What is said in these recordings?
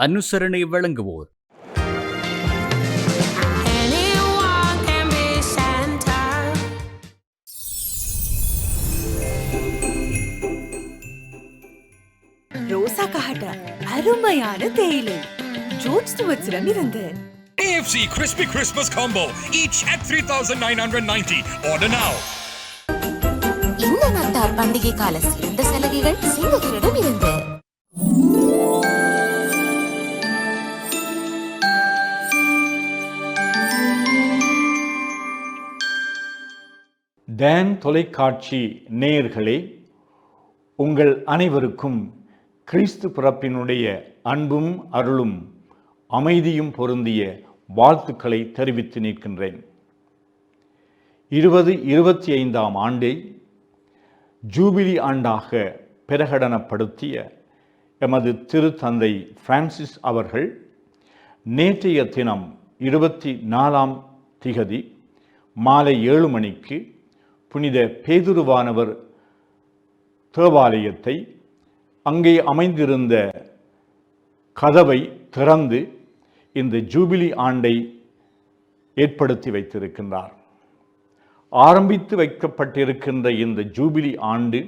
அனுசரணை வழங்குவோர் ரோசா காட்ட அருமையான தேயிலை ஜூட் ஸ்டுவர்ட்ஸிடம் இருந்து KFC Crispy Christmas Combo, each at 3,990. Order now. இந்த நத்தார் பண்டிகை கால சிறந்த சலுகைகள் சிங்ககிரிடம் இருந்து. டான் தொலைக்காட்சி நேயர்களே, உங்கள் அனைவருக்கும் கிறிஸ்து பிறப்பினுடைய அன்பும் அருளும் அமைதியும் பொருந்திய வாழ்த்துக்களை தெரிவித்து நிற்கின்றேன். 2025ஆம் ஆண்டை ஜூபிலி ஆண்டாக பிரகடனப்படுத்திய எமது திருத்தந்தை பிரான்சிஸ் அவர்கள் நேற்றைய தினம் 24ஆம் திகதி மாலை 7 மணிக்கு புனித பேதுருவானவர் தேவாலயத்தை அங்கே அமைந்திருந்த கதவை திறந்து இந்த ஜூபிலி ஆண்டை ஏற்படுத்தி வைத்திருக்கின்றார். ஆரம்பித்து வைக்கப்பட்டிருக்கின்ற இந்த ஜூபிலி ஆண்டு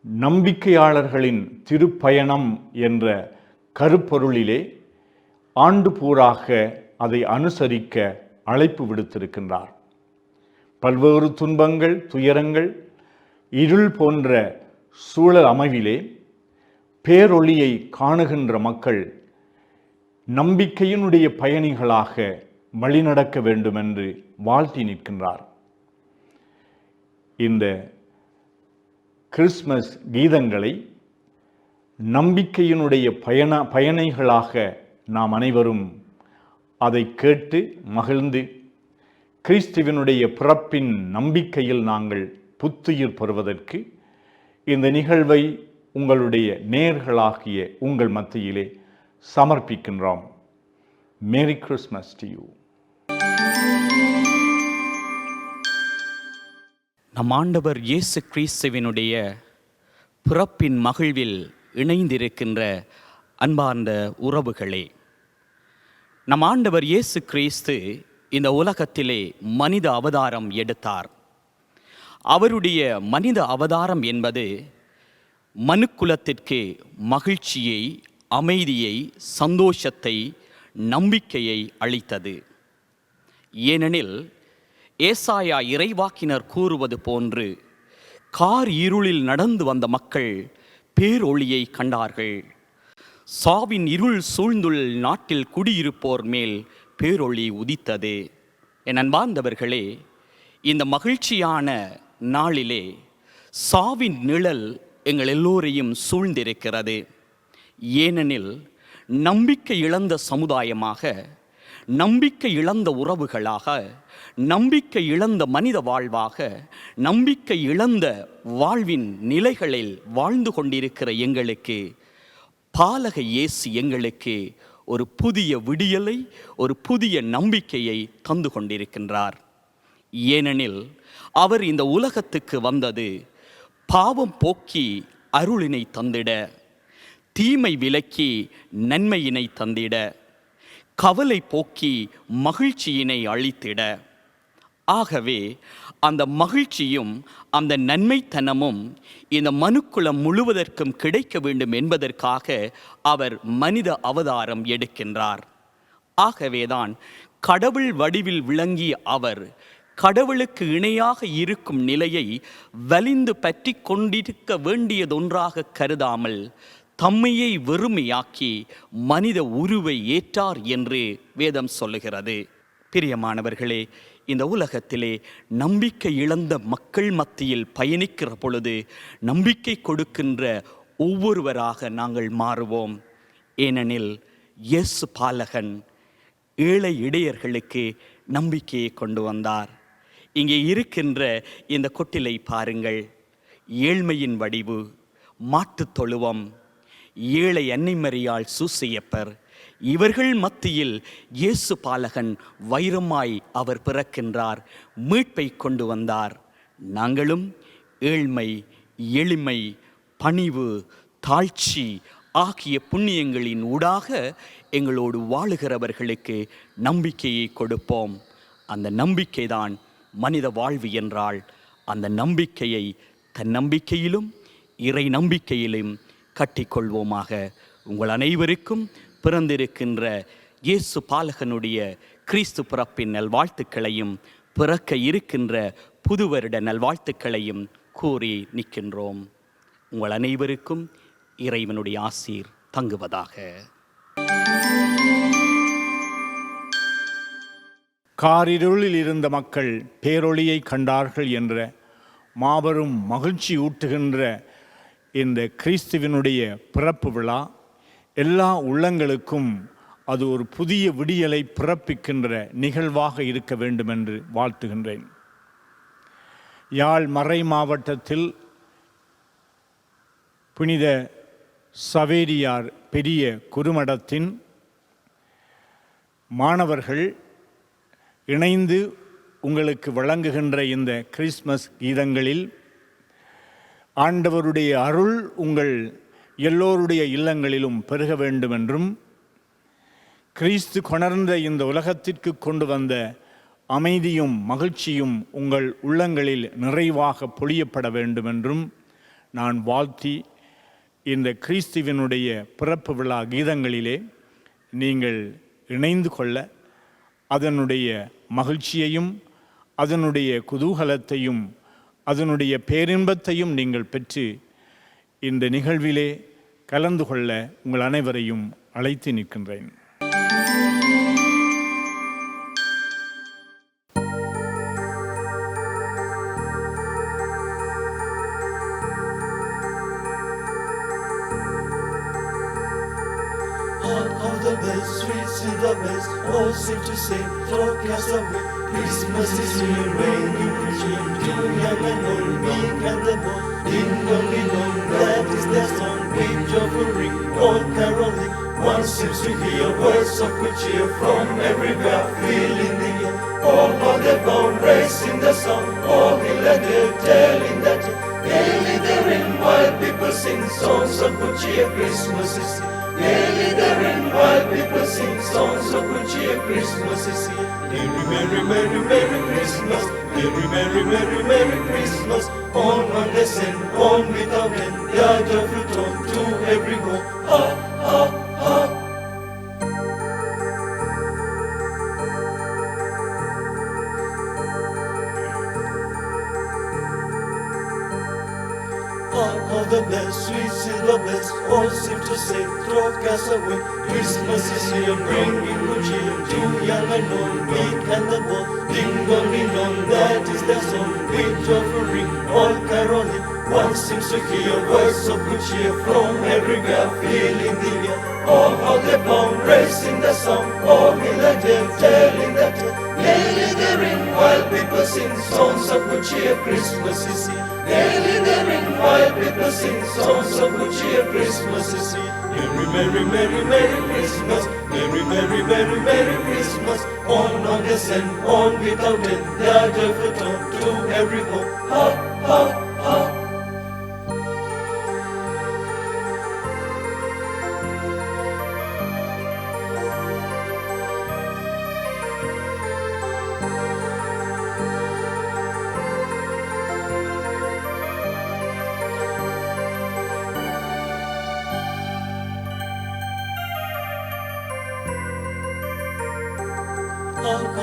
நம்பிக்கையாளர்களின் திருப்பயணம் என்ற கருப்பொருளிலே ஆண்டு பூராக அதை அனுசரிக்க அழைப்பு விடுத்திருக்கின்றார். பல்வேறு துன்பங்கள், துயரங்கள், இருள் போன்ற சூழல் அமைவிலே பேரொளியை காணுகின்ற மக்கள் நம்பிக்கையினுடைய பயணிகளாக வழிநடக்க வேண்டும் என்று வாழ்த்தி நிற்கின்றார். இந்த கிறிஸ்மஸ் கீதங்களை நம்பிக்கையினுடைய பயணிகளாக நாம் அனைவரும் அதை கேட்டு மகிழ்ந்து கிறிஸ்துவினுடைய பிறப்பின் நம்பிக்கையில் நாங்கள் புத்துயிர் பெறுவதற்கு இந்த நிகழ்வை உங்களுடைய நேயர்களாகிய உங்கள் மத்தியிலே சமர்ப்பிக்கின்றோம். Merry Christmas to you. நம் ஆண்டவர் இயேசு கிறிஸ்துவினுடைய பிறப்பின் மகிழ்வில் இணைந்திருக்கின்ற அன்பார்ந்த உறவுகளே, நம் ஆண்டவர் இயேசு கிறிஸ்து இந்த உலகத்திலே மனித அவதாரம் எடுத்தார். அவருடைய மனித அவதாரம் என்பது மனுக்குலத்திற்கு மகிழ்ச்சியை, அமைதியை, சந்தோஷத்தை, நம்பிக்கையை அளித்தது. ஏனெனில் ஏசாயா இறைவாக்கினர் கூறுவது போன்று கார் இருளில் நடந்து வந்த மக்கள் பேரொளியை கண்டார்கள். சாவின் இருள் சூழ்ந்துள்ள நாட்டில் குடியிருப்போர் மேல் பேரொளி உதித்தது. என் அன்பார்ந்தவர்களே, இந்த மகிழ்ச்சியான நாளிலே சாவின் நிழல் எங்கள் எல்லோரையும் சூழ்ந்திருக்கிறது. ஏனெனில் நம்பிக்கை இழந்த சமுதாயமாக, நம்பிக்கை இழந்த உறவுகளாக, நம்பிக்கை இழந்த மனித வாழ்வாக, நம்பிக்கை இழந்த வாழ்வின் நிலைகளில் வாழ்ந்து கொண்டிருக்கிற எங்களுக்கு பாலக இயேசு எங்களுக்கு ஒரு புதிய விடியலை, ஒரு புதிய நம்பிக்கையை தந்து கொண்டிருக்கின்றார். ஏனெனில் அவர் இந்த உலகத்துக்கு வந்தது பாவம் போக்கி அருளினை தந்திட, தீமை விலக்கி நன்மையினை தந்திட, கவலை போக்கி மகிழ்ச்சியினை அளித்திட. ஆகவே அந்த மகிழ்ச்சியும் அந்த நன்மைத்தனமும் இந்த மனுக்குலம் முழுவதற்கும் கிடைக்க வேண்டும் என்பதற்காக அவர் மனித அவதாரம் எடுக்கின்றார். ஆகவேதான் கடவுள் வடிவில் விளங்கிய அவர் கடவுளுக்கு இணையாக இருக்கும் நிலையை வலிந்து பற்றி கொண்டிருக்க வேண்டியதொன்றாக கருதாமல் தம்மையை வெறுமையாக்கி மனித உருவை ஏற்றார் என்று வேதம் சொல்லுகிறது. பிரியமானவர்களே, இந்த உலகத்திலே நம்பிக்கை இழந்த மக்கள் மத்தியில் பயணிக்கிற பொழுது நம்பிக்கை கொடுக்கின்ற ஒவ்வொருவராக நாங்கள் மாறுவோம். ஏனெனில் இயேசு பாலகன் ஏழை இடையர்களுக்கு நம்பிக்கையை கொண்டு வந்தார். இங்கே இருக்கின்ற இந்த கொட்டிலை பாருங்கள். ஏழ்மையின் வடிவு, மாட்டுத் தொழுவம், ஏழை அன்னைமரியாள் சூசையப்பர், இவர்கள் மத்தியில் இயேசு பாலகன் வைரமாய் அவர் பிறக்கின்றார், மீட்பை கொண்டு வந்தார். நாங்களும் ஏழ்மை, எளிமை, பணிவு, தாழ்ச்சி ஆகிய புண்ணியங்களின் ஊடாக எங்களோடு வாழுகிறவர்களுக்கு நம்பிக்கையை கொடுப்போம். அந்த நம்பிக்கைதான் மனித வாழ்வு என்றால் அந்த நம்பிக்கையை தன்னம்பிக்கையிலும் இறை நம்பிக்கையிலும் கட்டிக்கொள்வோமாக. உங்கள் அனைவருக்கும் பிறந்திருக்கின்ற இயேசு பாலகனுடைய கிறிஸ்து பிறப்பின் நல்வாழ்த்துக்களையும் பிறக்க இருக்கின்ற புது வருட நல்வாழ்த்துக்களையும் கூறி நிற்கின்றோம். உங்கள் அனைவருக்கும் இறைவனுடைய ஆசீர் தங்குவதாக. காரிருளில் இருந்த மக்கள் பேரொளியை கண்டார்கள் என்ற மாபெரும் மகிழ்ச்சி ஊட்டுகின்ற இந்த கிறிஸ்துவினுடைய பிறப்பு விழா எல்லா உள்ளங்களுக்கும் அது ஒரு புதிய விடியலை பிறப்பிக்கின்ற நிகழ்வாக இருக்க வேண்டும் என்று வாழ்த்துகின்றேன். யாழ் மறை மாவட்டத்தில் புனித சவேரியார் பெரிய குருமடத்தின் மாணவர்கள் இணைந்து உங்களுக்கு வழங்குகின்ற இந்த கிறிஸ்மஸ் கீதங்களில் ஆண்டவருடைய அருள் உங்கள் எல்லோருடைய இல்லங்களிலும் பெருக வேண்டும் என்றும், கிறிஸ்து கொணர்ந்த இந்த உலகத்திற்கு கொண்டு வந்த அமைதியும் மகிழ்ச்சியும் உங்கள் உள்ளங்களில் நிறைவாக பொழியப்பட வேண்டும் என்றும் நான் வாழ்த்தி, இந்த கிறிஸ்துவினுடைய பிறப்பு விழா கீதங்களிலே நீங்கள் இணைந்து கொள்ள, அதனுடைய மகிழ்ச்சியையும் அதனுடைய குதூகலத்தையும் அதனுடைய பேரின்பத்தையும் நீங்கள் பெற்று இந்த நிகழ்விலே கலந்து கொள்ள உங்கள் அனைவரையும் அழைத்து நிற்கின்றேன். The bells, sweet silver bells, all seem to say, throw cares away. Christmas is here, ringing good cheer, to young and old, meek and the bold. Ding dong, that is their song, big joyful ring, all caroling. One seems to hear words of good cheer from everywhere, filling the air. All on their bound, raising the sound, all hill and dale, telling that gaily they're in, while people sing songs of good cheer. Christmas is here. Gaily they're in, while people sing songs of good cheer. Christmas is here. Merry, merry, merry, merry Christmas. Merry, merry, merry, merry Christmas. On they send, on without end, their joyful tone to every home. Ha, ha, ha. All the bells, sweet silver bells, all seem to say, throw cares away. Christmas is here, bringing good cheer to young and old, meek and the bold. Ding dong, that is their song, with joyful ring, all caroling. One seems to hear words of good cheer from everywhere, filling the air. All how they bound, raising the sound, all hill and dale, telling that gaily they're in, while people sing songs of good cheer. Christmas is here. Gaily they're in, while people sing songs of good cheer. Christmas is here. Merry, merry, merry, merry Christmas. Merry, merry, merry, merry Christmas. On they send, on without end, their joyful tone to every home. Ha, ha, ha.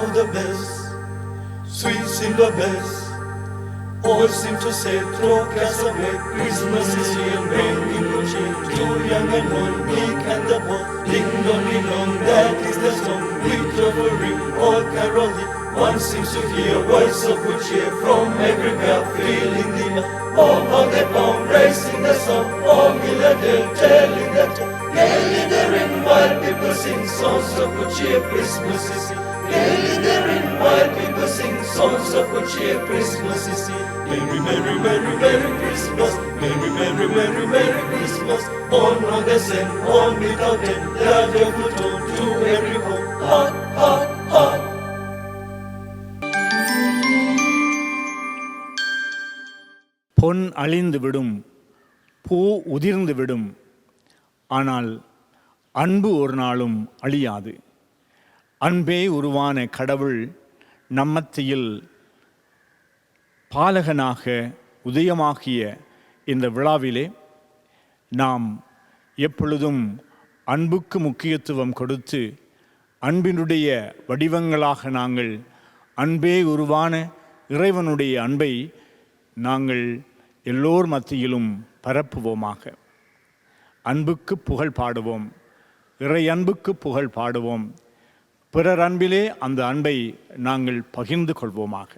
All the bells, sweet silver bells, all seem to say, throw cares away. Christmas is here, bringing good cheer to young and old, meek and the bold. Ding dong, that is the song, with joyful ring, all caroling. One seems to hear words of good cheer from everywhere, filling the air. All on their bound, raising the sound, all hill and dale, telling that gaily they're in, while people sing songs of good cheer. Christmas is here. Gaily they're in, while people sing songs of good cheer. Christmas is here. Merry, merry, merry, merry Christmas. Merry, merry, merry, merry Christmas. On they send, on without end, their joyful tone to every home. Ha, ha, ha. பொன் அழிந்துவிடும், பூ உதிர்ந்துவிடும், ஆனால் அன்பு ஒரு நாளும் அழியாது. அன்பே உருவான கடவுள் நம்மத்தியில் பாலகனாக உதயமாகிய இந்த விழாவிலே நாம் எப்பொழுதும் அன்புக்கு முக்கியத்துவம் கொடுத்து அன்பினுடைய வடிவங்களாக நாங்கள் அன்பே உருவான இறைவனுடைய அன்பை நாங்கள் எல்லோர் மத்தியிலும் பரப்புவோமாக. அன்புக்கு புகழ் பாடுவோம், இறை அன்புக்கு புகழ் பாடுவோம், பிறர் அன்பிலே அந்த அன்பை நாங்கள் பகிர்ந்து கொள்வோமாக.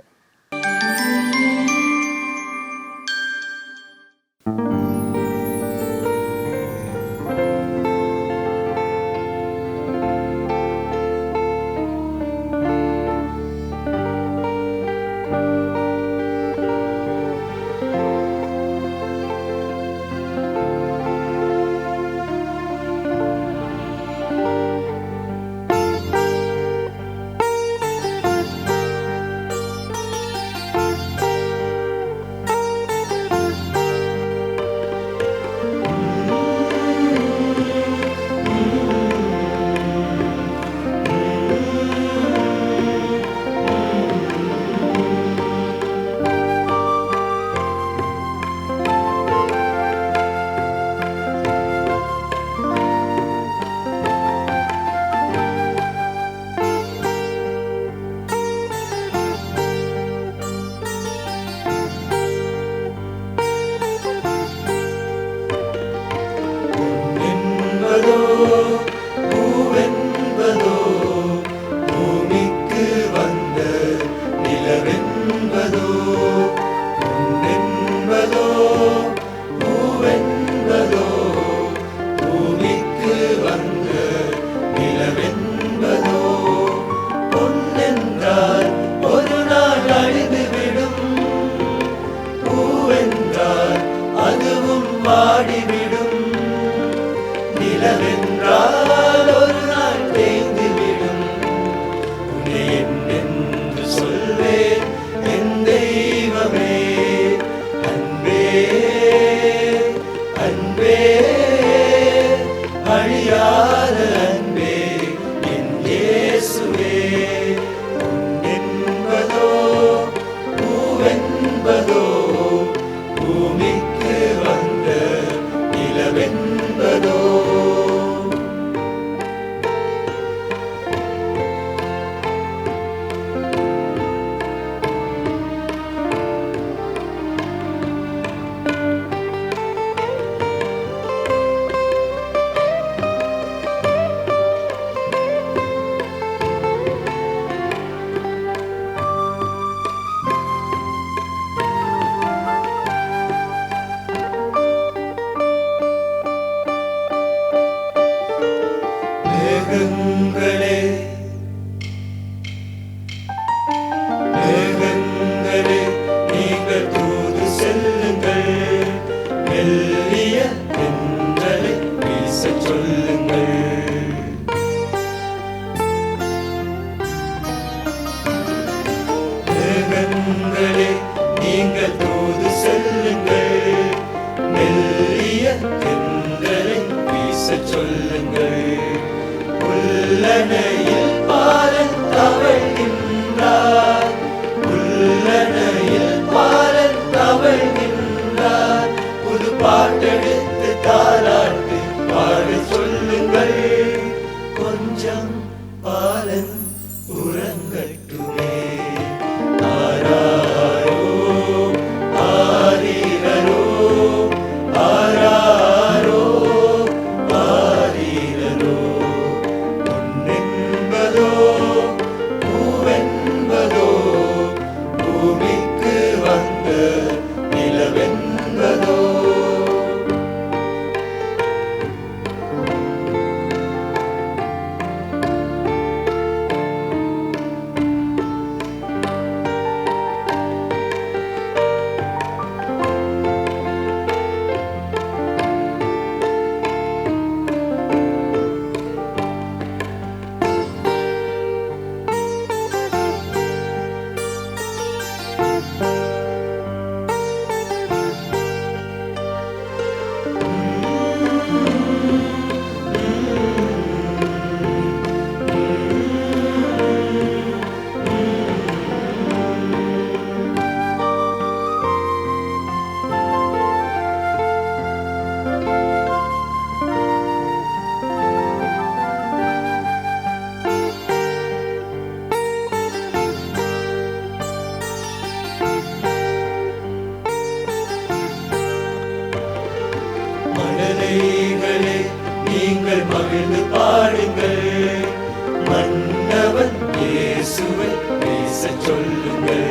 சொல்லுங்கள்.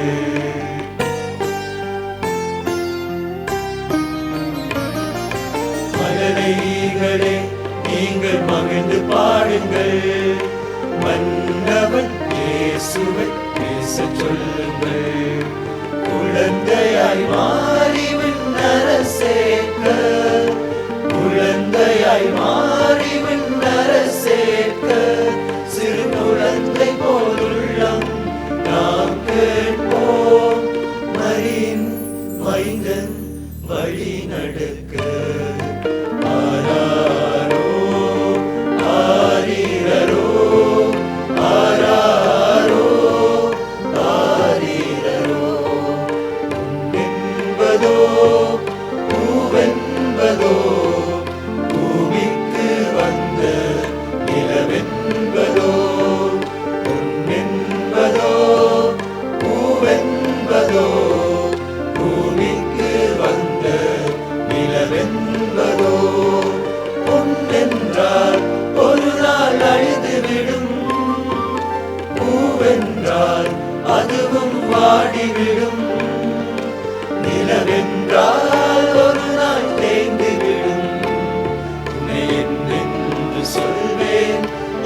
மழலைகளே நீங்கள் மகிழ்ந்து பாடுங்கள், மன்னவன் இயேசுவை பேச சொல்லுங்கள். குழந்தையாய் மாறி விண்ணரசேக்க, குழந்தையாய் மாறி விண்ணரசேக்க, சிறு குழந்தை போலுள்ளம் நாம் கேட்போம். மரியின் மைந்தன் வழி நடக்க. ஆராரோ ஆரீரரோ ஆராரோ ஆரீரரோ. என்பதோ பூவென்பதோ பூமிக்கு வந்த நிலவென்பதோ. பொன்னென்பதோ பூவென்பதோ பூமிக்கு வந்த நிலவென்பதோ. பொன்னென்றால் ஒரு நாள் அழிந்துவிடும், பூவென்றால் அதுவும் வாடிவிடும். நிலவென்றால் ஒரு நாள் தேய்ந்துவிடும். உன்னை என்னென்று சொல்வேன்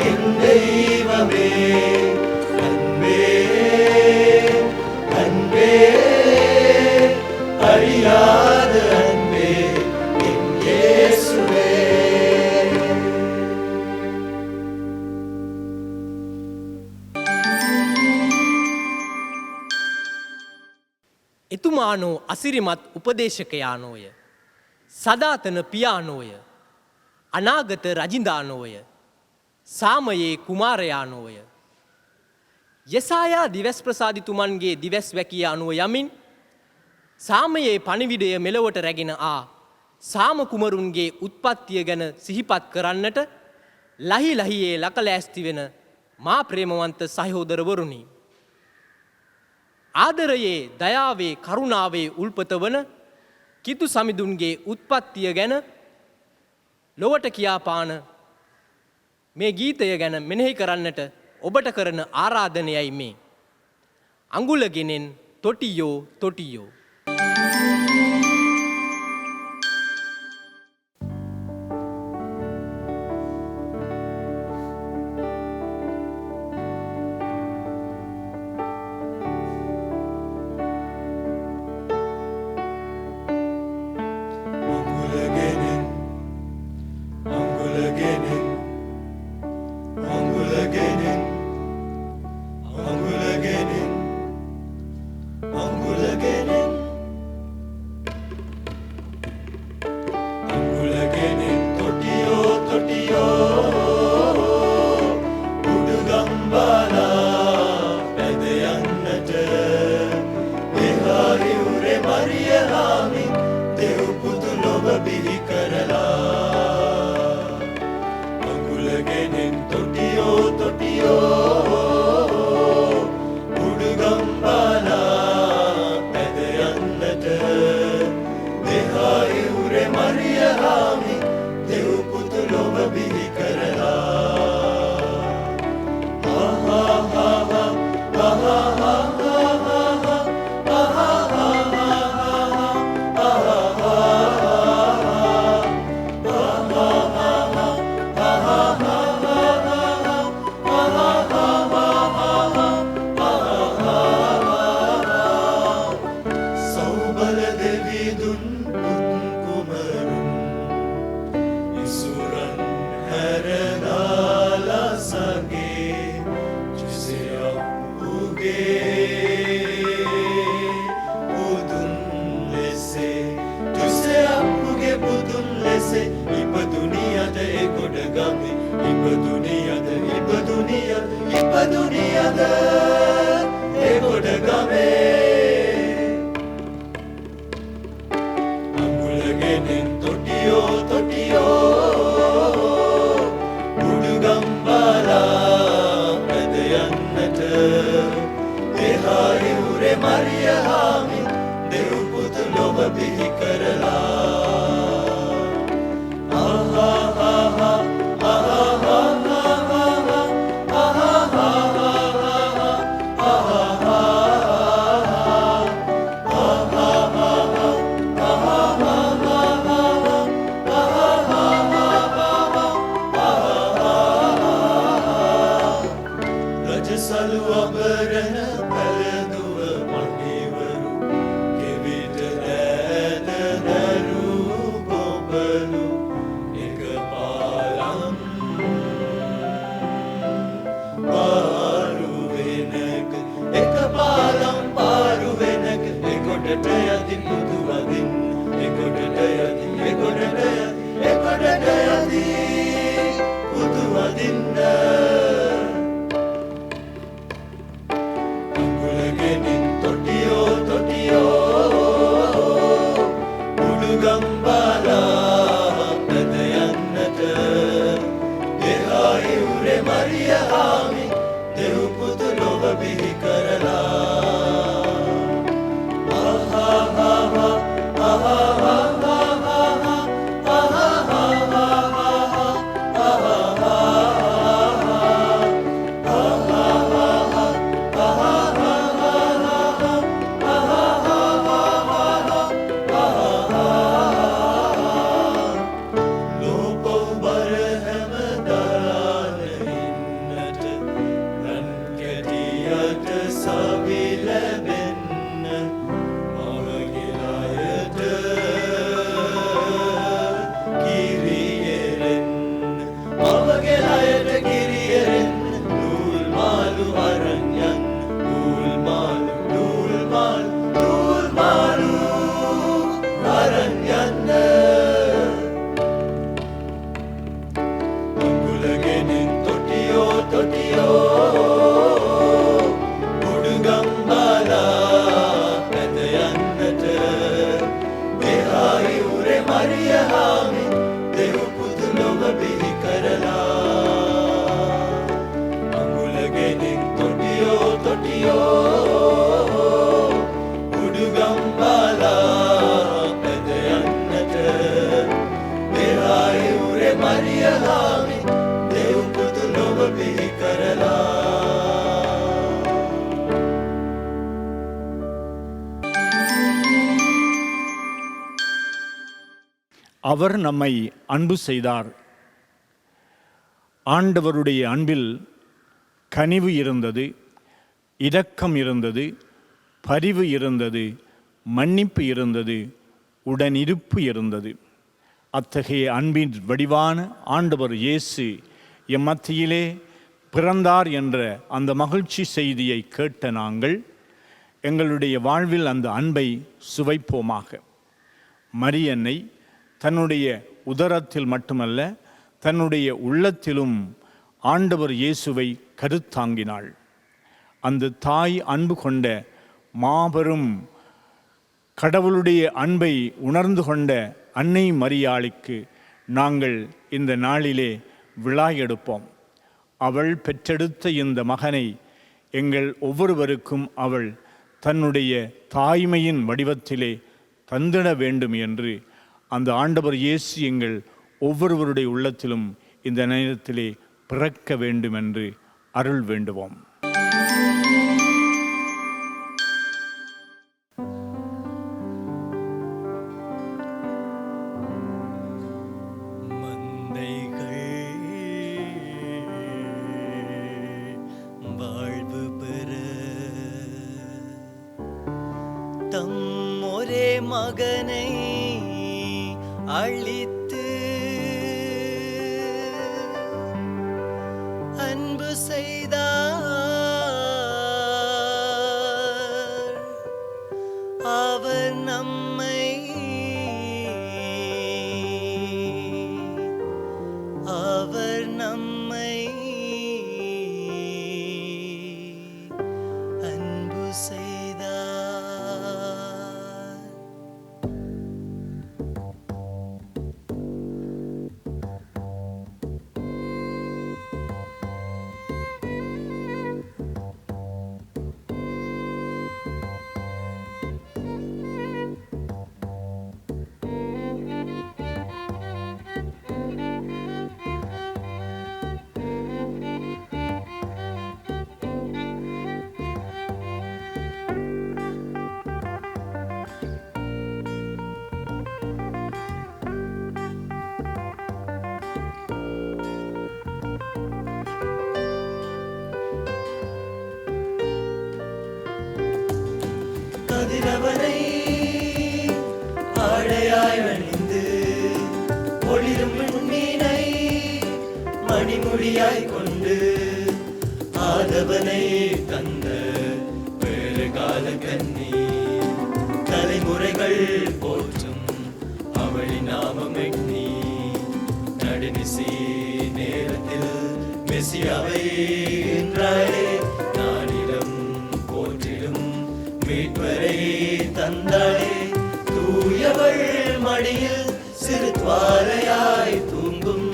என் தெய்வமே. அன்பே அன்பே அழியாத அன்பே என் இயேசுவே. එතුමානෝ අසිරිමත් උපදේශකයානෝය, සදාතන පියානෝය, අනාගත රජින්දානෝය, සාමයේ කුමාරයානෝය. යසායා දිවස් ප්‍රසාදිතුමන්ගේ දිවස් වැකිය අනුව යමින් සාමයේ පණිවිඩය මෙලොවට රැගෙන සාම කුමරුන්ගේ උත්පත්තිය ගැන සිහිපත් කරන්නට ලහි ලහියේ ලකලෑස්ති වෙන මා ප්‍රේමවන්ත සහෝදරවරුනි. ආදරයේ දයාවේ කරුණාවේ උල්පත වන කිතු සමිඳුන්ගේ උත්පත්තිය ගැන ලොවට කියාපාන මේ ගීතය ගැන මෙනෙහි කරන්නට ඔබට කරන ආරාධනයයි මේ. අඟුලගෙනෙන් තොටියෝ තොටියෝ. ha ha ha එකොටට යති පුදුවදින් එකොටට යති එකොටට යති එකොටට යති පුදුවදින්න අඟුලගෙනින් තොටියෝ තොටියෝ උඩුගම්බාලා පැද යන්නට එහායි උරේ මරිය හාමි දෙව් පුතු ලොව බිහි කරලා ආහා அவர் நம்மை அன்பு செய்தார். ஆண்டவருடைய அன்பில் கனிவு இருந்தது, இரக்கம் இருந்தது, பரிவு இருந்தது, மன்னிப்பு இருந்தது, உடனிருப்பு இருந்தது. அத்தகைய அன்பின் வடிவான ஆண்டவர் இயேசு எம் மத்தியிலே பிறந்தார் என்ற அந்த மகிழ்ச்சி செய்தியை கேட்ட நாங்கள் எங்களுடைய வாழ்வில் அந்த அன்பை சுவைப்போமாக. மரியன்னை தன்னுடைய உதரத்தில் மட்டுமல்ல, தன்னுடைய உள்ளத்திலும் ஆண்டவர் இயேசுவை கருத்தாங்கினாள். அந்த தாய் அன்பு கொண்ட மாபெரும் கடவுளுடைய அன்பை உணர்ந்து கொண்ட அன்னை மரியாளுக்கு நாங்கள் இந்த நாளிலே விழா எடுப்போம். அவள் பெற்றெடுத்த இந்த மகனை எங்கள் ஒவ்வொருவருக்கும் அவள் தன்னுடைய தாய்மையின் வடிவத்திலே தந்திட வேண்டும் என்று அந்த ஆண்டவர் இயேசு எங்கள் ஒவ்வொருவருடைய உள்ளத்திலும் இந்த நேரத்திலே பிறக்க வேண்டும் என்று அருள் வேண்டுவோம். வாழ்வு பெற தம் ஒரே மகனை அழித்து அன்பு செய்தார். அவர் நம்மை அன்பு செய்தார். கதிரவனை ஆடையாய் அணிந்து ஒளிரும் மீனை மணிமொழியாய் கொண்டு ஆதவனை தந்த வேறு கால கண்ணி தலை போற்றும் அவளின் நாமம் எண்ணி நடுநிசி நேரத்தில் மெசியாவை என்றாலே நானிடம் போற்றிடும் மீட்பரை தந்தாளே தூயவள் மடியில் சிறு துவாரையாய் தூங்கும்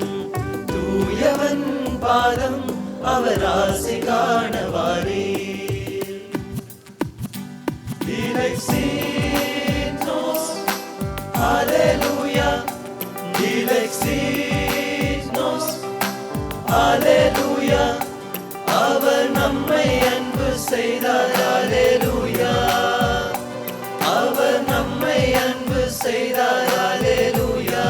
தூயவன் பாதம் அவர் ஆசை காணவாரே Dilexinos, Alleluia, Dilexinos, Alleluia, அவர் நம்மை அன்பு செய்தார் Alleluia, அவர் நம்மை அன்பு செய்தார் Alleluia.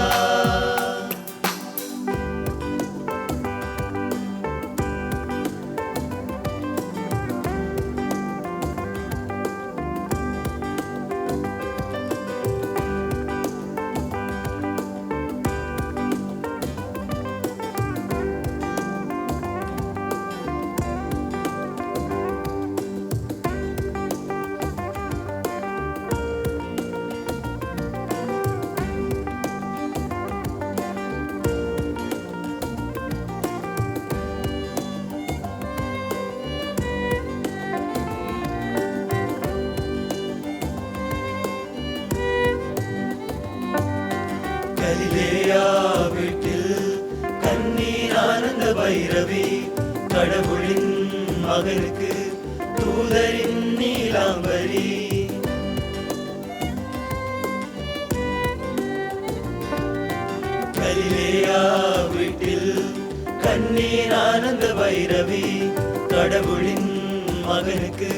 கலிலேயா வீட்டில் கண்ணீர் ஆனந்த பைரவி கடவுளின் மகனுக்கு தூதரின் நீலாம்பரி கலிலேயா வீட்டில் கண்ணீர் ஆனந்த பைரவி கடவுளின் மகனுக்கு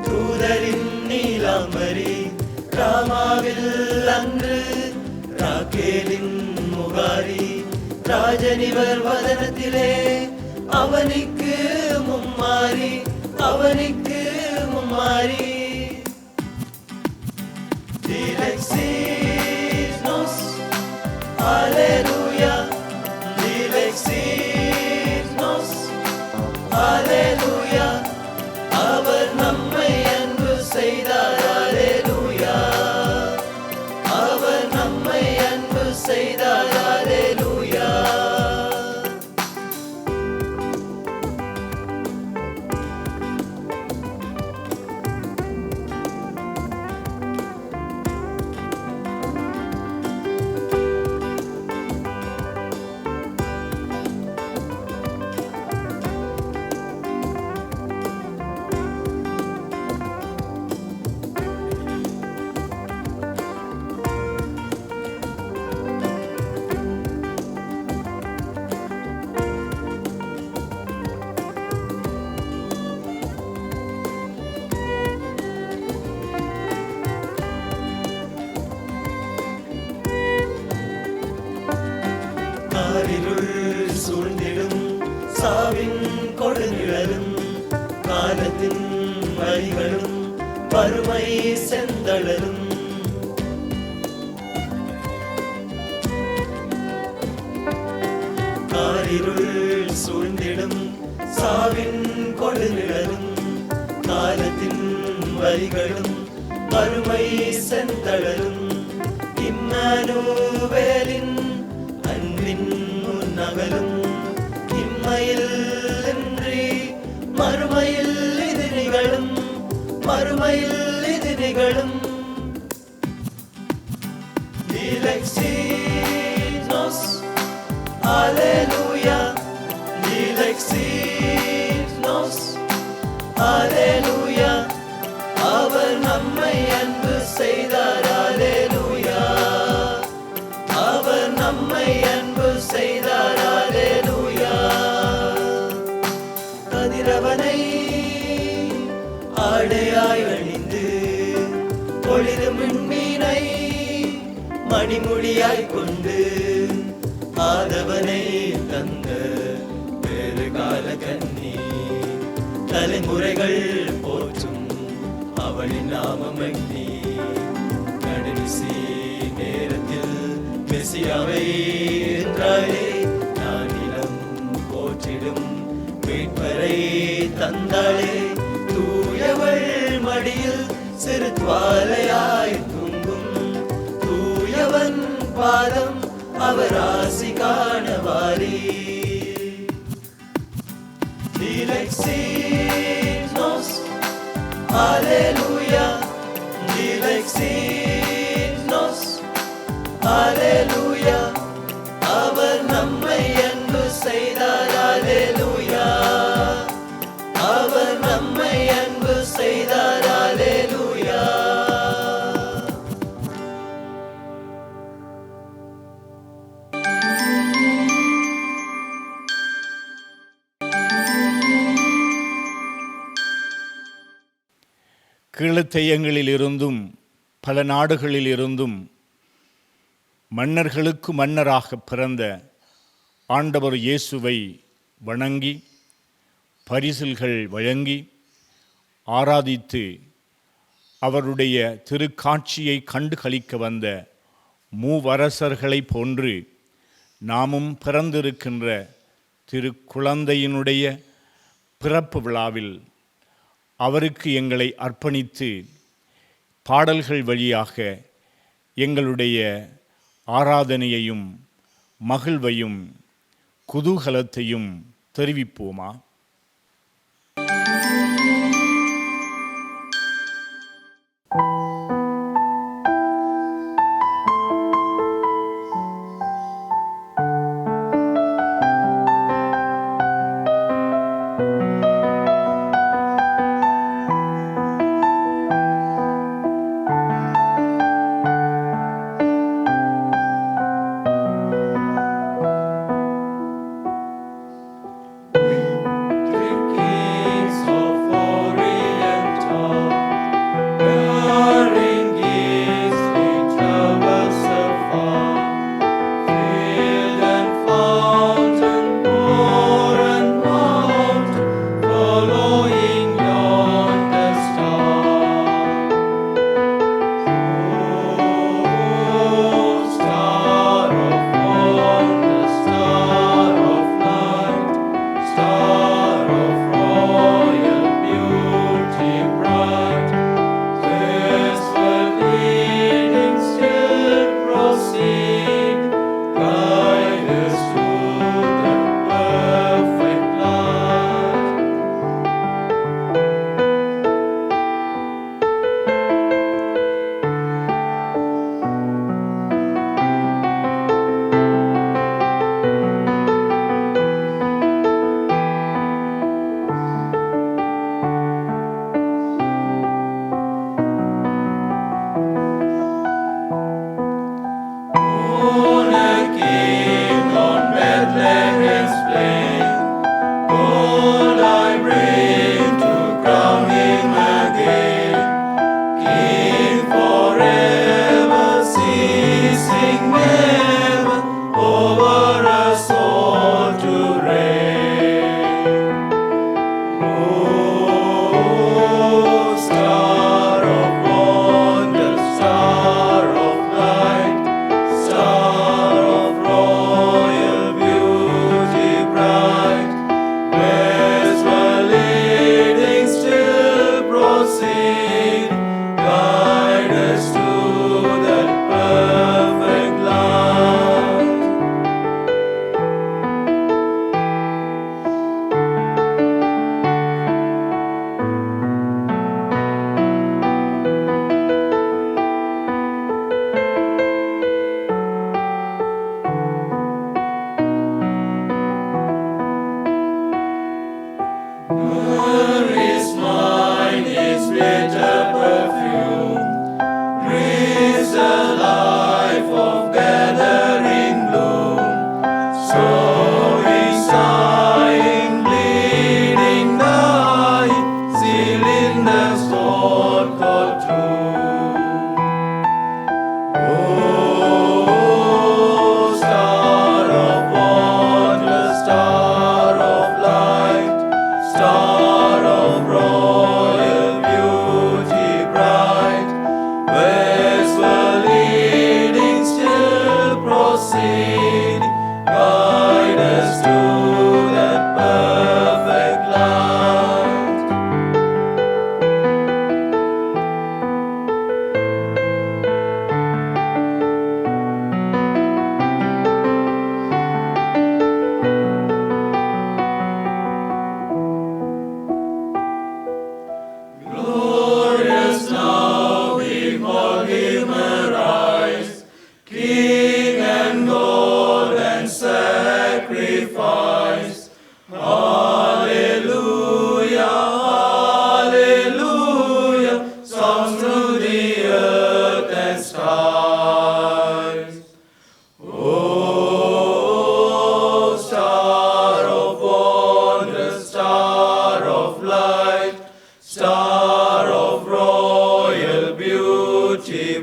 தூதரின் நீலாம்பரி ராமாவில் அன்று ராக்கேலின் முகாரி ராஜனிவர் வதனத்திலே அவனுக்கு மும்மாரி அவனுக்கு மும்மாரி Dilexinos, Alleluia, Dilexinos, Alleluia, அவர் நம்மை அன்பு செய்தார் Alleluia, அவர் நம்மை அன்பு செய்தார் Alleluia. காரிருள் சூழ்ந்திடும் சாவின் கொடுநிழலும் காலத்தின் வழிகளும் வறுமை செந்தளரும் காரிருள் சூழ்ந்திடும் சாவின் கொடுநிழலும் காலத்தின் வழிகளும் வறுமை செந்தளரும் இம்மானுவேலின் அன்பின் முன்னகலும் இம்மையில் இன்றி மறுமையில் இது நிகழும் மறுமையில் இது நிகழும் Dilexinos, Alleluia, Dilexinos, Alleluia, அவர் நம்மை அன்பு செய்தார் Alleluia, அவர் நம்மை அன்பு செய்தார் Alleluia. கதிரவனை ஆடையாய் அணிந்து ஒளிரும் விண்மீனை மணிமுடியாய் கொண்டு ஆதவனை தந்த வேறு கால கண்ணி தலைமுறைகள் போற்றும் அவளின் நாமம் எண்ணி நடுநிசி நேரத்தில் மெசியாவை என்றாலே நானிடம் போற்றிடும் மீட்பரை தந்தாளே தூயவள் மடியில் சிறு துவாலையாய் தூங்கும் அவர் ஆசி காணவாரி. Dilexinos, Alleluia, Dilexinos, Alleluia, அவர் நம்மை அன்பு செய்தார். Alleluia, அவர் நம்மை அன்பு செய்தார். Alleluia. கீழத்தையங்களிலிருந்தும் பல நாடுகளிலிருந்தும் மன்னர்களுக்கு மன்னராக பிறந்த ஆண்டவர் இயேசுவை வணங்கி பரிசில்கள் வழங்கி ஆராதித்து அவருடைய திருக்காட்சியை கண்டு களிக்க வந்த மூவரசர்களைப் போன்று நாமும் பிறந்திருக்கின்ற திருக்குழந்தையினுடைய பிறப்பு விழாவில் அவருக்கு எங்களை அர்ப்பணித்து பாடல்கள் வழியாக எங்களுடைய ஆராதனையையும் மகிழ்வையும் குதூகலத்தையும் தெரிவிப்போமா?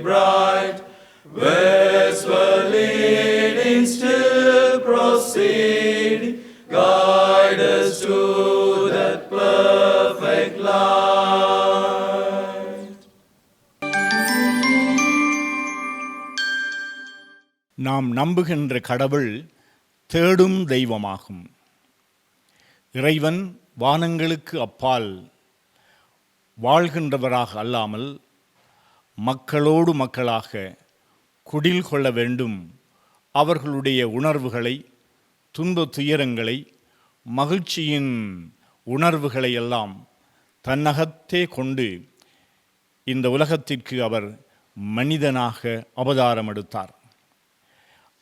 bright, westward leading, still proceeding, guide us to that perfect light. நாம் நம்புகின்ற கடவுள் தேடும் தெய்வமாகும். இறைவன் வானங்களுக்கு அப்பால் வாழ்கின்றவராக அல்லாமல் மக்களோடு மக்களாக குடில் கொள்ள வேண்டும். அவர்களுடைய உணர்வுகளை, துன்ப துயரங்களை, மகிழ்ச்சியின் உணர்வுகளை எல்லாம் தன்னகத்தே கொண்டு இந்த உலகத்திற்கு அவர் மனிதனாக அவதாரம் எடுத்தார்.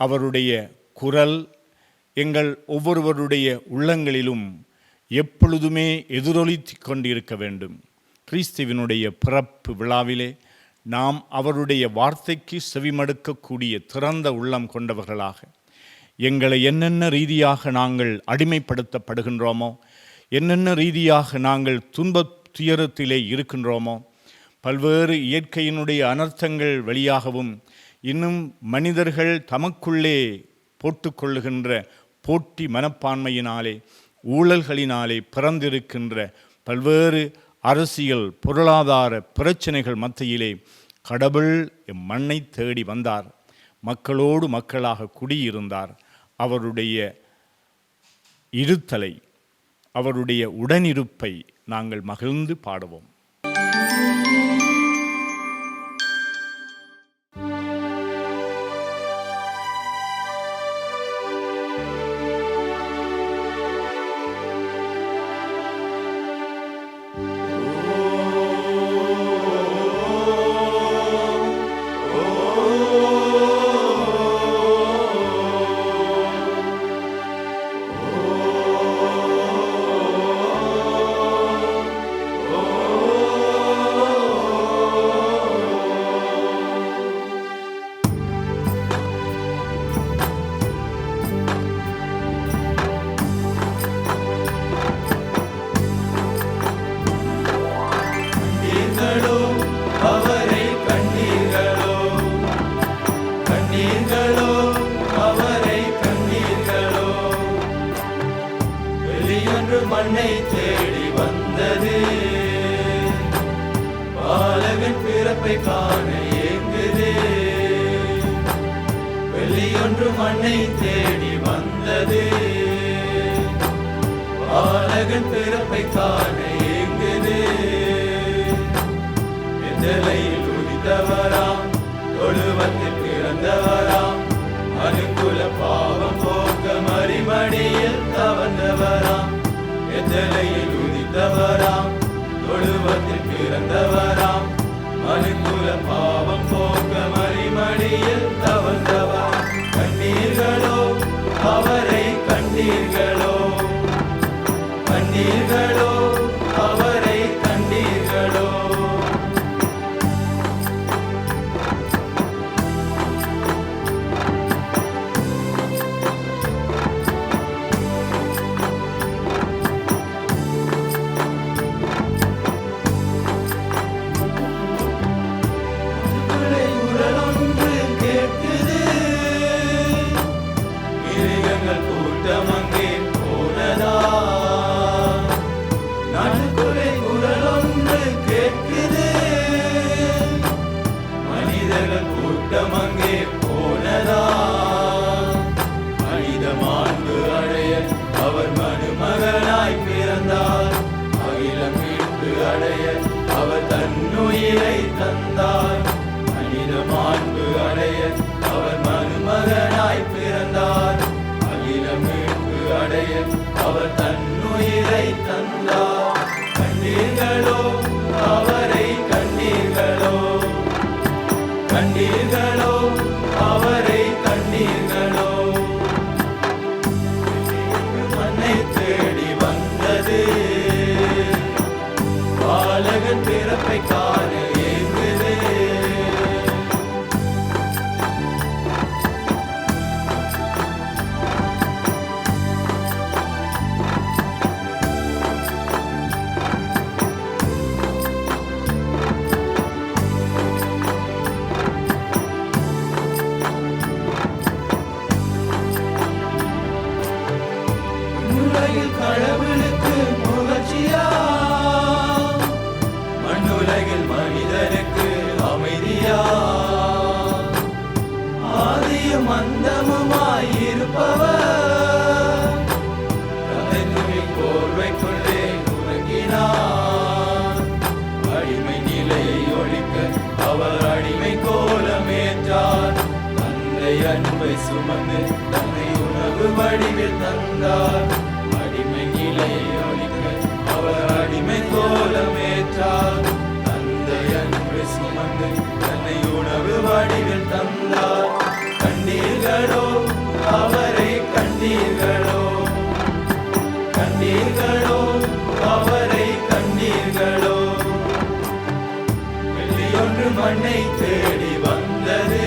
அவருடைய குரல் எங்கள் ஒவ்வொருவருடைய உள்ளங்களிலும் எப்பொழுதுமே எதிரொலித்து கொண்டிருக்க வேண்டும். கிறிஸ்துவினுடைய பிறப்பு விழாவிலே நாம் அவருடைய வார்த்தைக்கு செவிமடுக்கக்கூடிய திறந்த உள்ளம் கொண்டவர்களாக, எங்களை என்னென்ன ரீதியாக நாங்கள் அடிமைப்படுத்தப்படுகின்றோமோ, என்னென்ன ரீதியாக நாங்கள் துன்ப துயரத்திலே இருக்கின்றோமோ, பல்வேறு இயற்கையினுடைய அனர்த்தங்கள் வழியாகவும், இன்னும் மனிதர்கள் தமக்குள்ளே போட்டுக்கொள்ளுகின்ற போட்டி மனப்பான்மையினாலே, ஊழல்களினாலே பிறந்திருக்கின்ற பல்வேறு அரசியல் பொருளாதார பிரச்சனைகள் மத்தியிலே கடவுள் மண்ணை தேடி வந்தார். மக்களோடு மக்களாக குடியிருந்தார். அவருடைய இருத்தலை, அவருடைய உடனிருப்பை நாங்கள் மகிழ்ந்து பாடுவோம். மண்ணை தேடி வந்தது, பாலகன் பிறப்பை காண ஏங்குது. வெள்ளியொன்று மண்ணை தேடி வந்தது, பாலகன் பிறப்பை காண ஏங்குது. எந்தலையில் உதித்தவராம், தொழுவத்தில் பிறந்தவராம், அனுகுல பாவம் போக்க மறிமடியில் தவந்தவராம். எத்தலையில் உதித்தவராம், தொழுவத்தில் பிறந்தவராம், மனுக்குல பாவம் போக்க மறிமடியில் தவந்தவராம். கண்ணீர்களோ அவரை கண்டீர்களோ, கண்ணீர்களோ அவரை கண்டீர்களோ. அவர் தன்னுயிரை தந்தார். மனித மாண்பு அடைய அவர் மனுமகனாய் பிறந்தார். அகில மீட்பு அடைய அவர் தன்னுயிரை தந்தார். கண்டீர்களோ அவரை கண்டீர்களோ, கண்டீர்களோ அவரை கண்டீர்களோ. மண்ணை தேடி வந்தது, பாலகன் பிறப்பை காண ஏங்குது. அந்தமுமாயிருப்பவர் கதைத்துமி போர்வைக்குள்ளே உறங்கினார் அடிமை நிலையை ஒழிக்க அவர் அடிமை கோலமேற்றார் தந்தை அன்பை சுமந்து தன்னை உணவு வடிவில் தந்தார் அடிமை நிலையை ஒழிக்க அவர் அடிமை கோலமேற்றார் தந்தை அன்பை சுமந்து தன்னை உணவு வடிவில் தந்தார் கண்டீர்களோ அவரை கண்டீர்களோ கண்டீர்களோ அவரை கண்டீர்களோ வெள்ளியொன்று மண்ணை தேடி வந்தது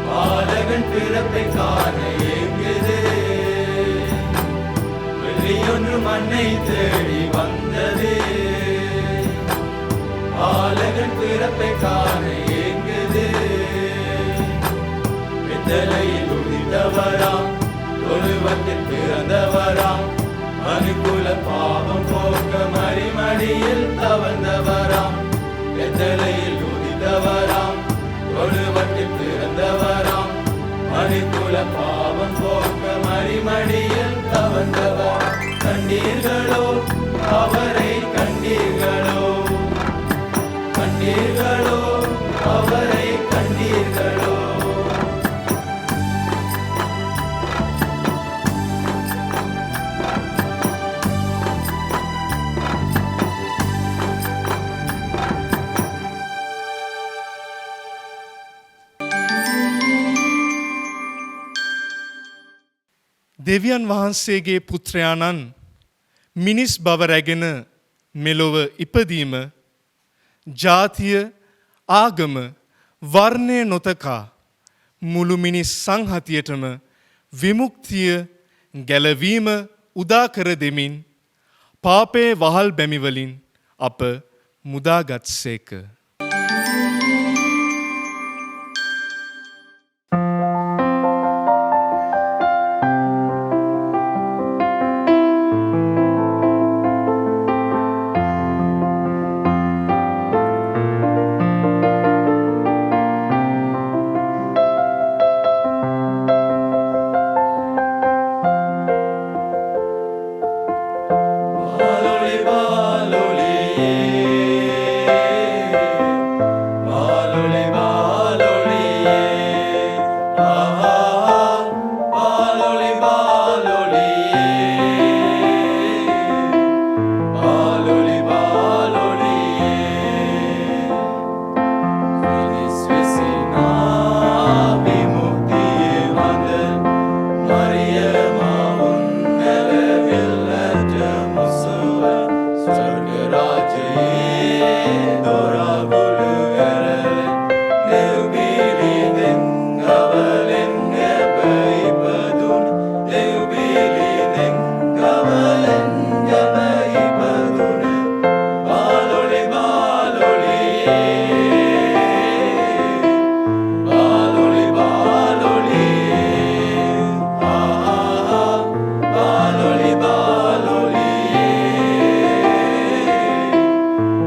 பாலகன் பிறப்பை காண ஏங்குது வெள்ளியொன்று மண்ணை தேடி வந்தது பாலகன் பிறப்பை காண ஏங்குது வித்தலையில் உதித்தவராம் தொழுவத்தில் பிறந்தவராம் மனுக்குல பாவம் போக்க மறிமடியில் தவழ்ந்தவராம் வித்தலையில் உதித்தவராம் தொழுவத்தில் பிறந்தவராம் மனுக்குல பாவம் போக்க மறிமடியில் தவழ்ந்தவர் கண்டீர்களோ அவரை கண்டீர்களோ கண்டீர்களோ அவரை கண்டீர்களோ දෙවියන් වහන්සේගේ පුත්‍රයාණන් මිනිස් බව රැගෙන මෙලොව ඉපදීම ජාතිය ආගම වර්ණය නොතකා මුළු මිනිස් සංහතියටම විමුක්තිය ගැලවීම උදාකර දෙමින් පාපේ වහල් බැමිවලින් අප මුදාගත්සේක.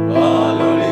Baloli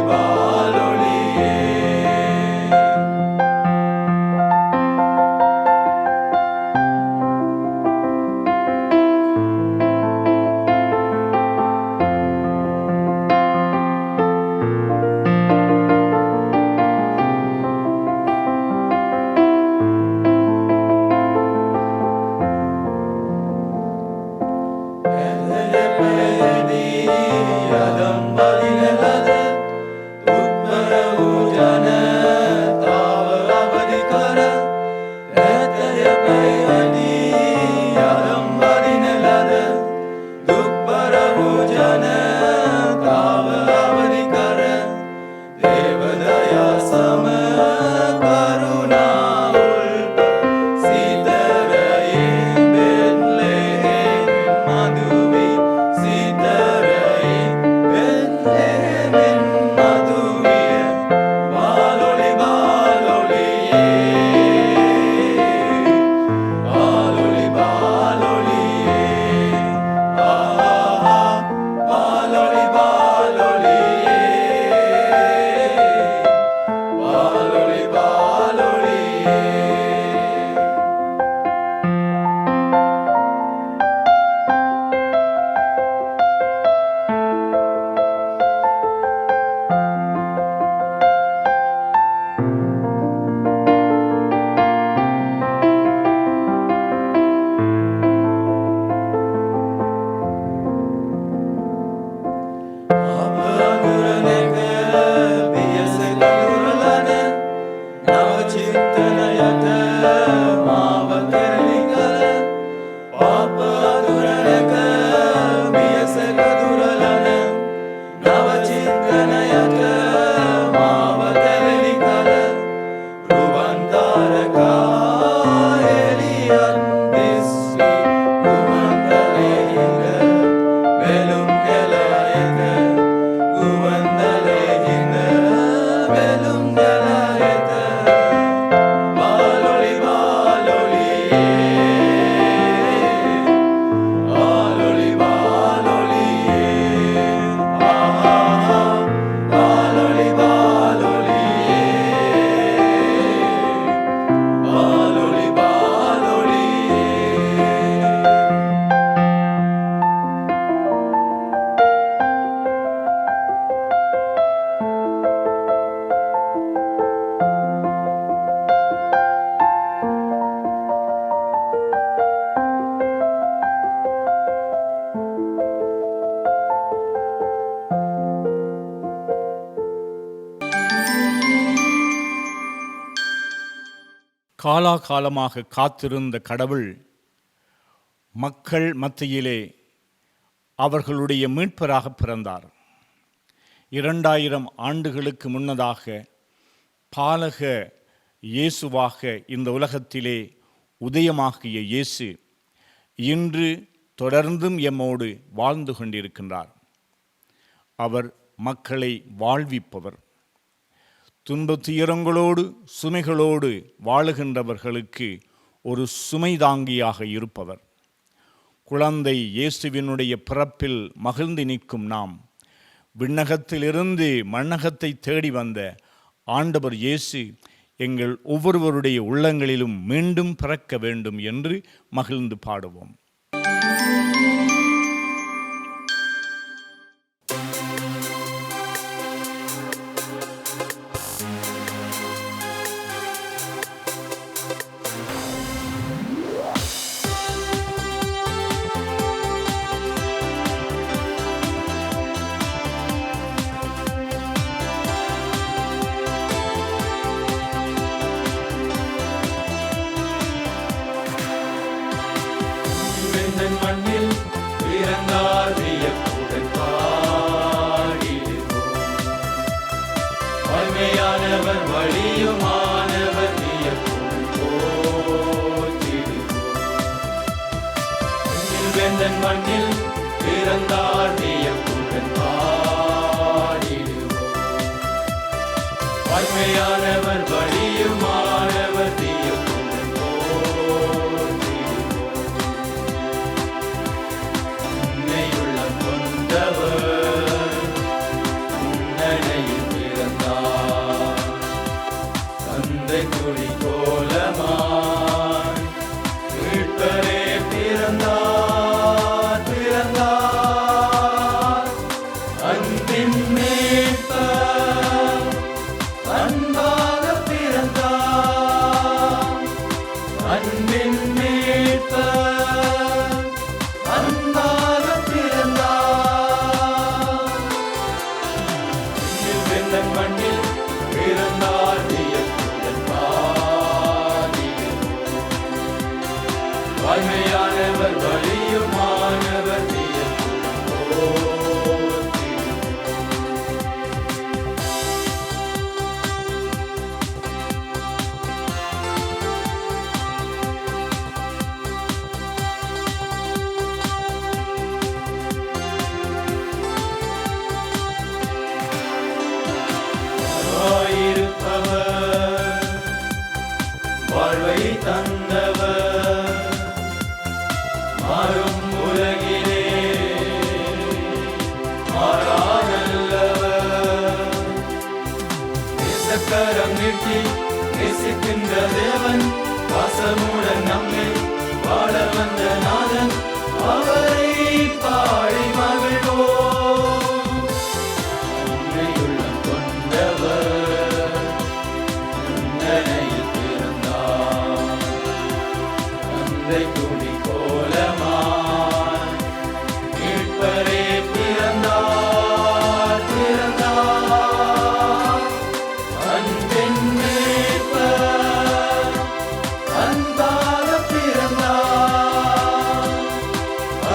காலாகாலமாக காத்திருந்த கடவுள் மக்கள் மத்தியிலே அவர்களுடைய மீட்பராக பிறந்தார். 2000 ஆண்டுகளுக்கு முன்னதாக பாலக இயேசுவாக இந்த உலகத்திலே உதயமாகிய இயேசு இன்று தொடர்ந்தும் எம்மோடு வாழ்ந்து கொண்டிருக்கின்றார். அவர் மக்களை வாழ்விப்பவர். துன்பத் துயரங்களோடு சுமைகளோடு வாழுகின்றவர்களுக்கு ஒரு சுமை தாங்கியாக இருப்பவர். குழந்தை இயேசுவினுடைய பிறப்பில் மகிழ்ந்து நிற்கும் நாம் விண்ணகத்திலிருந்து மண்ணகத்தை தேடி வந்த ஆண்டவர் இயேசு எங்கள் ஒவ்வொருவருடைய உள்ளங்களிலும் மீண்டும் பிறக்க வேண்டும் என்று மகிழ்ந்து பாடுவோம். மண்ணில் பிறந்தார் வியப்புடன் பாடிடுவோம். வலிமையானவர் வழியுமானவர் வியப்புடன் போற்றிடுவோம். வெந்தன் மண்ணில் பிறந்தார் வியப்புடன் பாடிடுவோம். வலிமையானவர் வழியுமானவர் வியப்புடன் போற்றிடுவோம். உன்னனையில் பிறந்தார் தந்தை துளி கோலமாய் மீட்பரே பிறந்தார் பிறந்தார் அன்பின் மீட்பர் அன்பாக பிறந்தார் அன்பின் மீட்பர் அன்பாக மண்ணில் பிறந்தார் வியப்புடன் பாடிடுவோம். வாய்மையானவர் வழியுமானவர் வியப்புடன் போற்றிடுவோம். வாழ்வை தந்தவர் மாறும் உலகிலே மாறானல்லவர். நேசக்கரம் நீட்டி நேசிக்கின்ற தேவன் பாசமுடன் நம்மை வாழ வந்த நாதன் அவரை பாடி மகிழ்வோம். உன்னையுள்ளம் கொண்டவர் உன்னனையில் பிறந்தார் தந்தை துணி கோலமாய் மீட்பரே பிறந்தார் பிறந்தார் அன்பின் மீட்பர் அன்பாக பிறந்தார்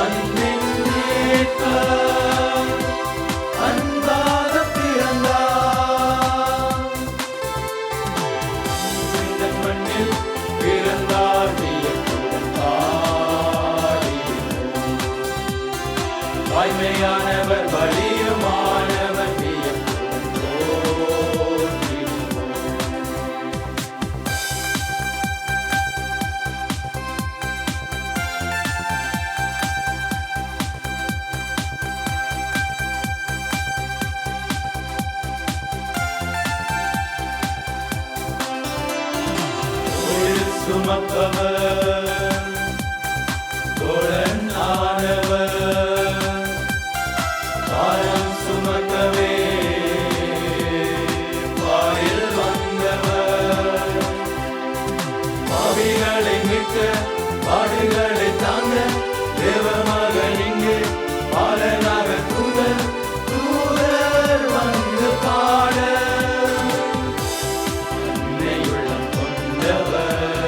அன்பின் மீட்பர் அன்பாக பிறந்தார். இந்த மண்ணில் பிறந்தார் வியப்புடன் பாடிடுவோம். வாய்மையானவர் வழியுமானவர் வியப்புடன் போற்றிடுவோம். சுமப்பவர் தோழன் ஆனவர் பாரம் சுமக்கவே பாரில் வந்தவர் பாவிகளை மீட்க பாடுகளை தாங்க தேவமகன் இங்கு பாலனாக தூதர் வந்து பாட உள்ளம் கொண்டவர்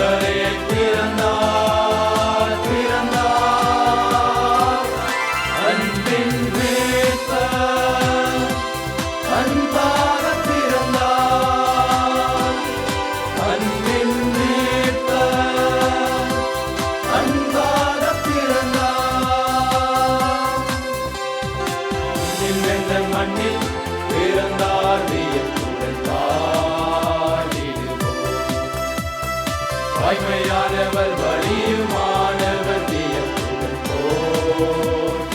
மீட்பரே பிறந்தார் பிறந்தார் அன்பின் மீட்பர் அன்பாக பிறந்தார் அன்பின் மீட்பர் அன்பாக பிறந்தார் இந்த மண்ணில் பிறந்தார் வியப்புடன் பாடிடுவோம் வாய்மையானவர் வழியுமானவர் வியப்புடன் போற்றிடுவோம்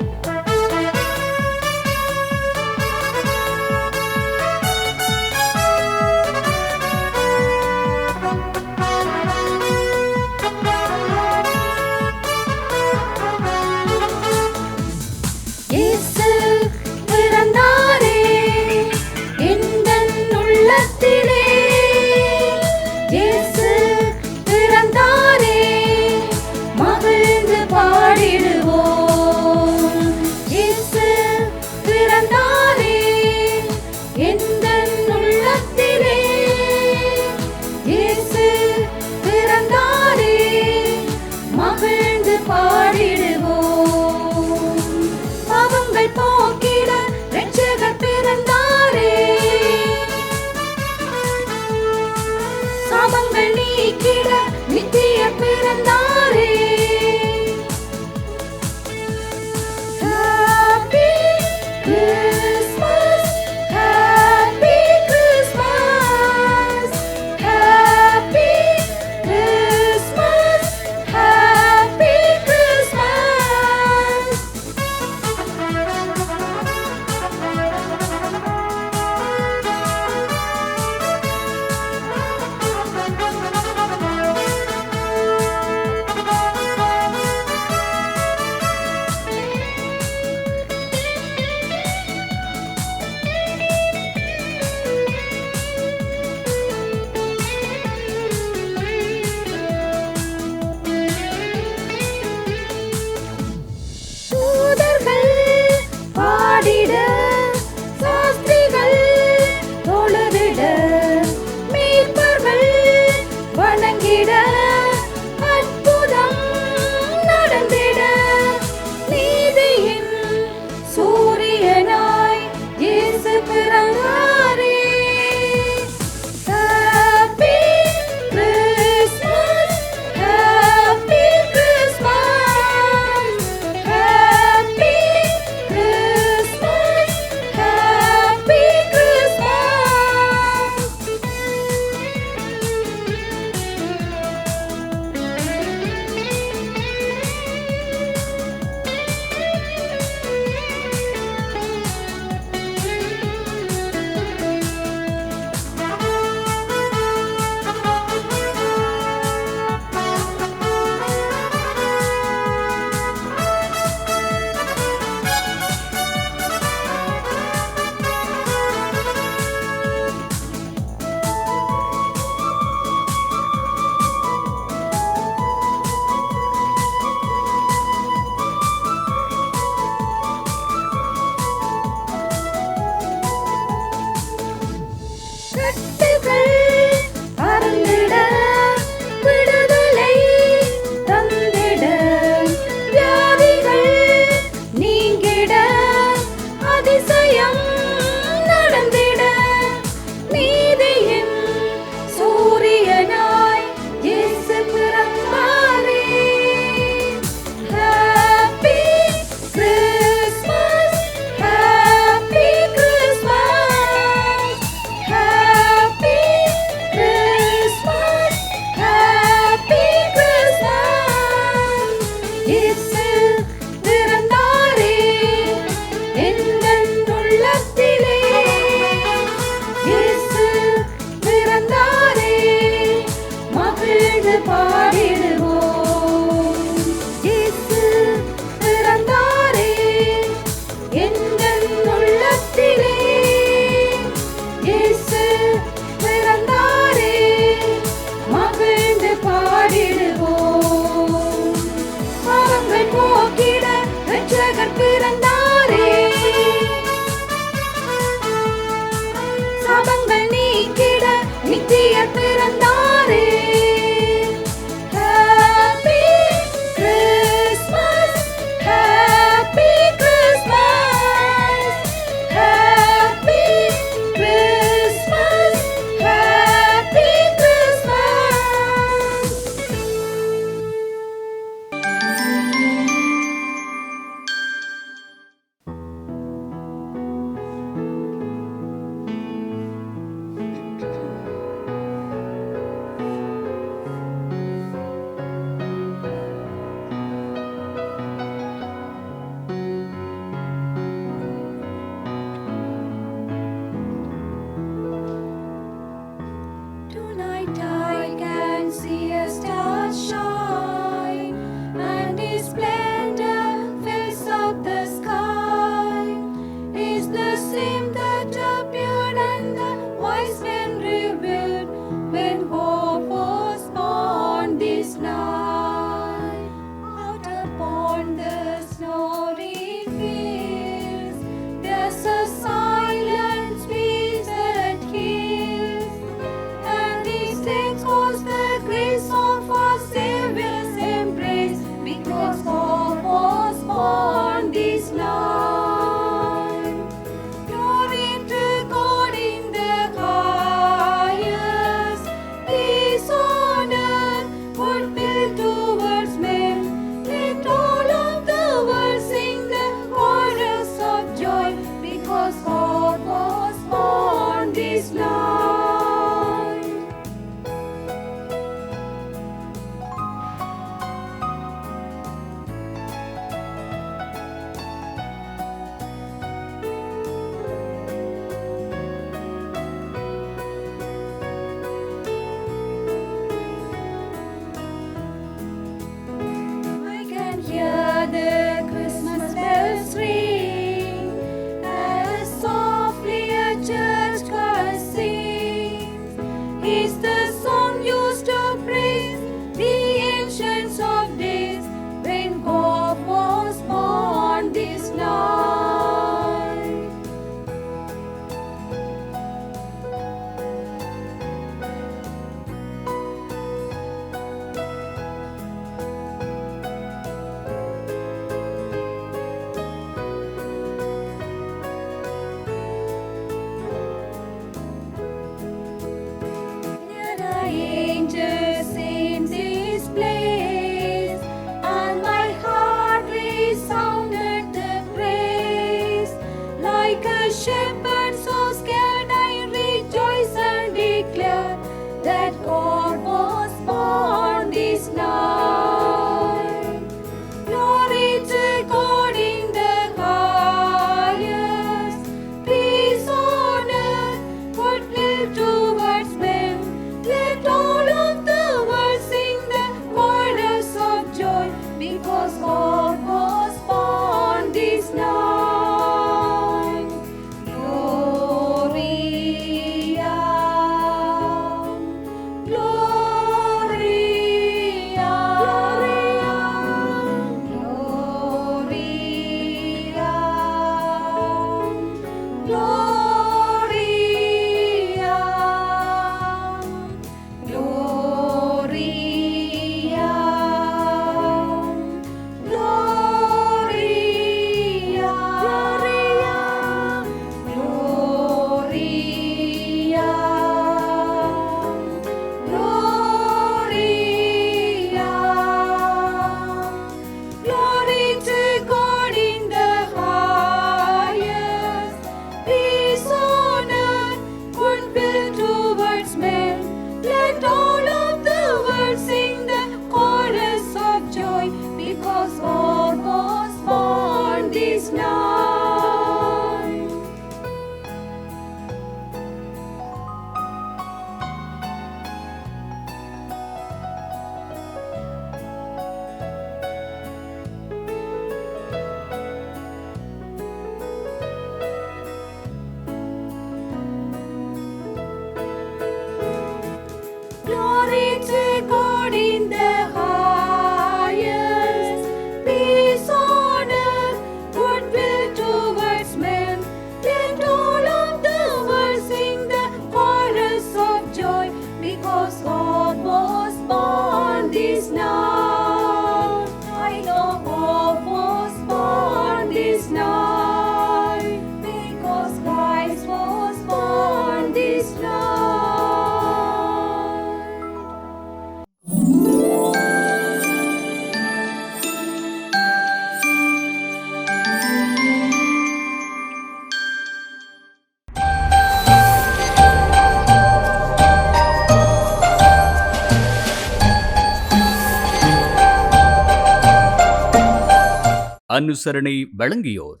அனுசரணை வழங்கியோர்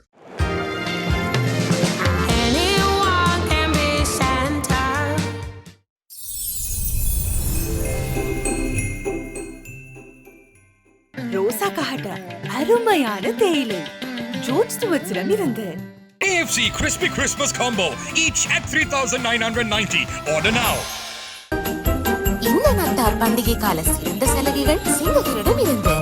ரோசா கஹட்ட அருமையான தேயிலை ஜூட் ஸ்டுவர்ட்ஸிடம் இருந்து. AFC Crispy Christmas Combo, each at 3,990. Order now. இந்த நத்தார் பண்டிகை கால சிறந்த சலுகைகள் சிங்கத்திடம் இருந்து.